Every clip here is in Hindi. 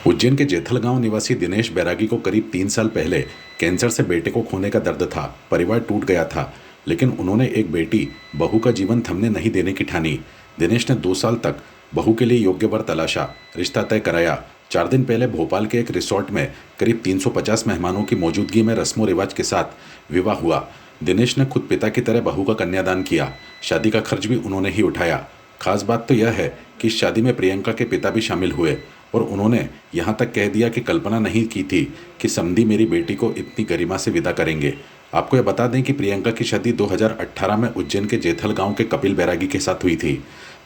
उज्जैन के जेथल गांव निवासी दिनेश बैरागी को करीब 3 साल पहले कैंसर से बेटे को खोने का दर्द था। परिवार टूट गया था, लेकिन उन्होंने एक बेटी बहू का जीवन थमने नहीं देने की ठानी। दिनेश ने 2 साल तक बहू के लिए योग्य वर तलाशा, रिश्ता तय कराया। 4 दिन पहले भोपाल के एक रिसोर्ट में करीब 350 मेहमानों की मौजूदगी में रस्मों रिवाज के साथ विवाह हुआ। दिनेश ने खुद पिता की तरह बहू का कन्यादान किया। शादी का खर्च भी उन्होंने ही उठाया। खास बात तो यह है कि इस शादी में प्रियंका के पिता भी शामिल हुए और उन्होंने यहाँ तक कह दिया कि कल्पना नहीं की थी कि समधी मेरी बेटी को इतनी गरिमा से विदा करेंगे। आपको यह बता दें कि प्रियंका की शादी 2018 में उज्जैन के जेथल गांव के कपिल बैरागी के साथ हुई थी।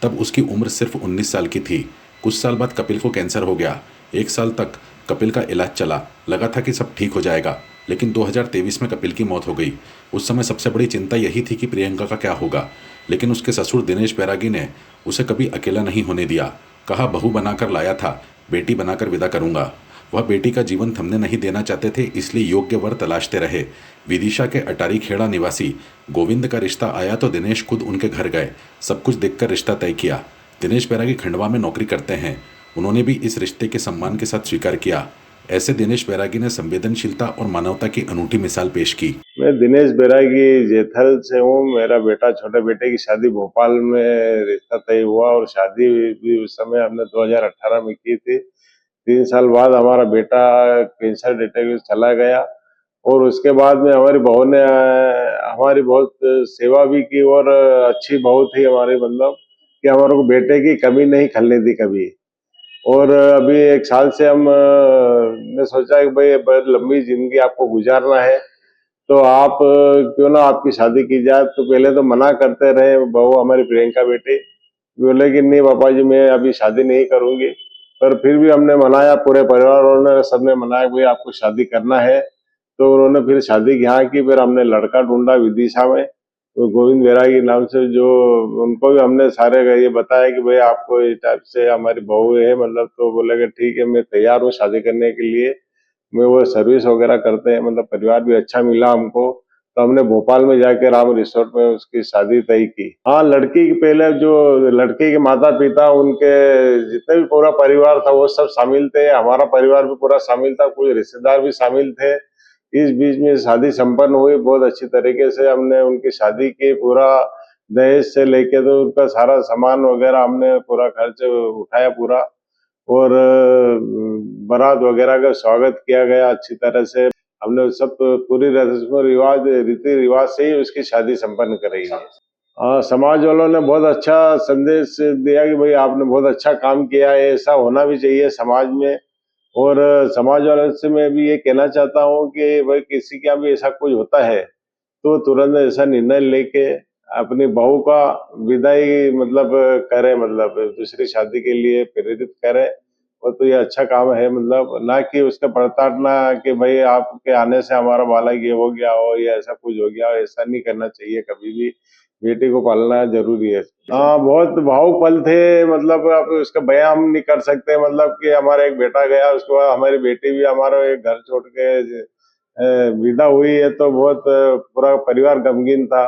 तब उसकी उम्र सिर्फ 19 साल की थी। कुछ साल बाद कपिल को कैंसर हो गया। 1 साल तक कपिल का इलाज चला। लगा था कि सब ठीक हो जाएगा, लेकिन 2023 में कपिल की मौत हो गई। उस समय सबसे बड़ी चिंता यही थी कि प्रियंका का क्या होगा, लेकिन उसके ससुर दिनेश बैरागी ने उसे कभी अकेला नहीं होने दिया। कहा, बहू बनाकर लाया था, बेटी बनाकर विदा करूंगा। वह बेटी का जीवन थमने नहीं देना चाहते थे, इसलिए योग्य वर तलाशते रहे। विदिशा के अटारी खेड़ा निवासी गोविंद का रिश्ता आया तो दिनेश खुद उनके घर गए। सब कुछ देखकर रिश्ता तय किया। दिनेश बैरागी खंडवा में नौकरी करते हैं। उन्होंने भी इस रिश्ते के सम्मान के साथ स्वीकार किया। ऐसे दिनेश बैरागी ने संवेदनशीलता और मानवता की अनूठी मिसाल पेश की। मैं दिनेश बैरागी जेथल से हूँ। मेरा बेटा, छोटे बेटे की शादी भोपाल में रिश्ता तय हुआ और शादी भी उस समय हमने 2018 में की थी। 3 साल बाद हमारा बेटा कैंसर डिटेक्ट चला गया और उसके बाद में हमारी बहू ने हमारी बहुत सेवा भी की और अच्छी बहू थी हमारी, मतलब कि हमारे को बेटे की कमी नहीं खलने दी कभी। और अभी 1 साल से हम ने सोचा कि भाई बहुत लंबी जिंदगी आपको गुजारना है, तो आप क्यों ना आपकी शादी की जाए। तो पहले तो मना करते रहे बहू हमारी प्रियंका बेटी, बोले कि नहीं पापा जी, मैं अभी शादी नहीं करूंगी। पर फिर भी हमने मनाया, पूरे परिवार वालों ने, सबने मनाया भाई आपको शादी करना है। तो उन्होंने फिर शादी यहाँ की। फिर हमने लड़का ढूंढा विदिशा में, तो गोविंद बैरागी नाम से, जो उनको भी हमने सारे का ये बताया कि भाई आपको इस टाइप से हमारी बहू है, मतलब। तो बोले कि ठीक है, मैं तैयार हूँ शादी करने के लिए। में वो सर्विस वगैरह करते हैं, मतलब परिवार भी अच्छा मिला हमको। तो हमने भोपाल में जाके राम रिसोर्ट में उसकी शादी तय की। हाँ, लड़की के पहले जो लड़की के माता पिता, उनके जितने भी पूरा परिवार था वो सब शामिल थे। हमारा परिवार भी पूरा शामिल था, कुछ रिश्तेदार भी शामिल थे। इस बीच में शादी संपन्न हुई बहुत अच्छी तरीके से। हमने उनकी शादी की, पूरा दहेज से लेके तो उनका सारा सामान वगैरह हमने पूरा खर्च उठाया पूरा। और बारात वगैरह का स्वागत किया गया अच्छी तरह से। हमने सब पूरी रस्म रिवाज, रीति रिवाज से ही उसकी शादी संपन्न कराई है। समाज वालों ने बहुत अच्छा संदेश दिया कि भाई आपने बहुत अच्छा काम किया है, ऐसा होना भी चाहिए समाज में। और समाज वालों से मैं भी ये कहना चाहता हूँ कि भाई किसी का भी ऐसा कुछ होता है तो तुरंत ऐसा निर्णय लेके अपनी बहू का विदाई, मतलब करे, मतलब दूसरी शादी के लिए प्रेरित करे। और तो ये अच्छा काम है, मतलब ना कि उसका प्रताड़ना कि भाई आपके आने से हमारा बालक ये हो गया हो या ऐसा कुछ हो गया हो। ऐसा नहीं करना चाहिए कभी भी। बेटी को पालना जरूरी है। हाँ, बहुत भावुक पल थे, मतलब आप उसका बयां हम नहीं कर सकते। मतलब कि हमारा एक बेटा गया, उसके बाद हमारी बेटी भी हमारा एक घर छोड़ के विदा हुई है, तो बहुत पूरा परिवार गमगीन था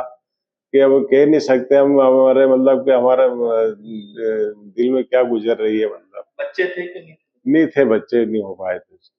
कि अब कह नहीं सकते हम हमारे, मतलब कि हमारे दिल में क्या गुजर रही है, मतलब। बच्चे थे कि नहीं? नहीं थे, बच्चे नहीं हो पाए थे।